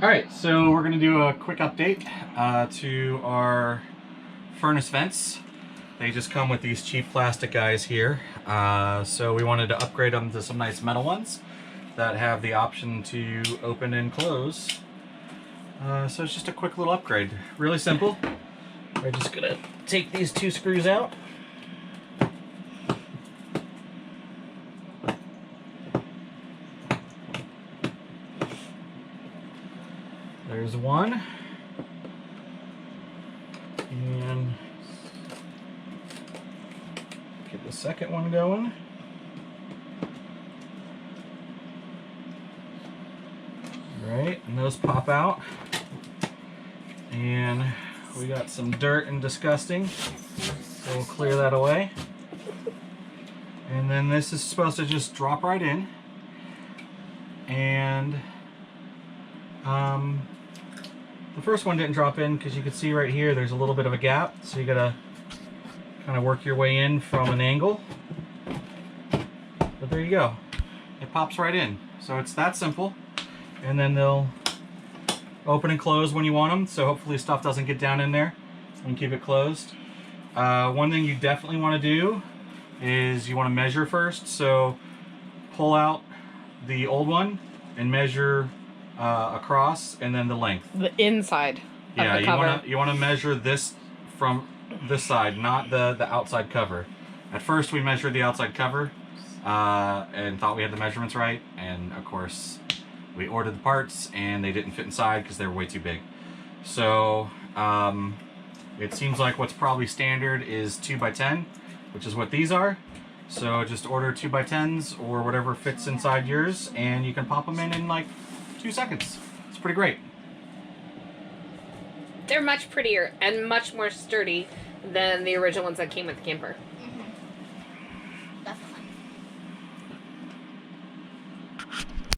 Alright, so we're going to do a quick update to our furnace vents. They just come with these cheap plastic guys here. So we wanted to upgrade them to some nice metal ones that have the option to open and close. So it's just a quick little upgrade. Really simple. We're just going to take these two screws out. There's one. And get the second one going. Right, and those pop out. And we got some dirt and disgusting, so we'll clear that away. And then this is supposed to just drop right in. And the first one didn't drop in because you can see right here there's a little bit of a gap, so you gotta kind of work your way in from an angle. But there you go, it pops right in. So it's that simple. And then they'll open and close when you want them, so hopefully stuff doesn't get down in there and keep it closed. One thing you definitely want to do is you want to measure first. So pull out the old one and measure across, and then the length. The inside of the cover. you want to measure this from this side, not the outside cover. At first we measured the outside cover and thought we had the measurements right, and of course we ordered the parts and they didn't fit inside because they were way too big. So it seems like what's probably standard is 2x10, which is what these are. So just order 2x10s or whatever fits inside yours, and you can pop them in like 2 seconds. It's pretty great. They're much prettier and much more sturdy than the original ones that came with the camper.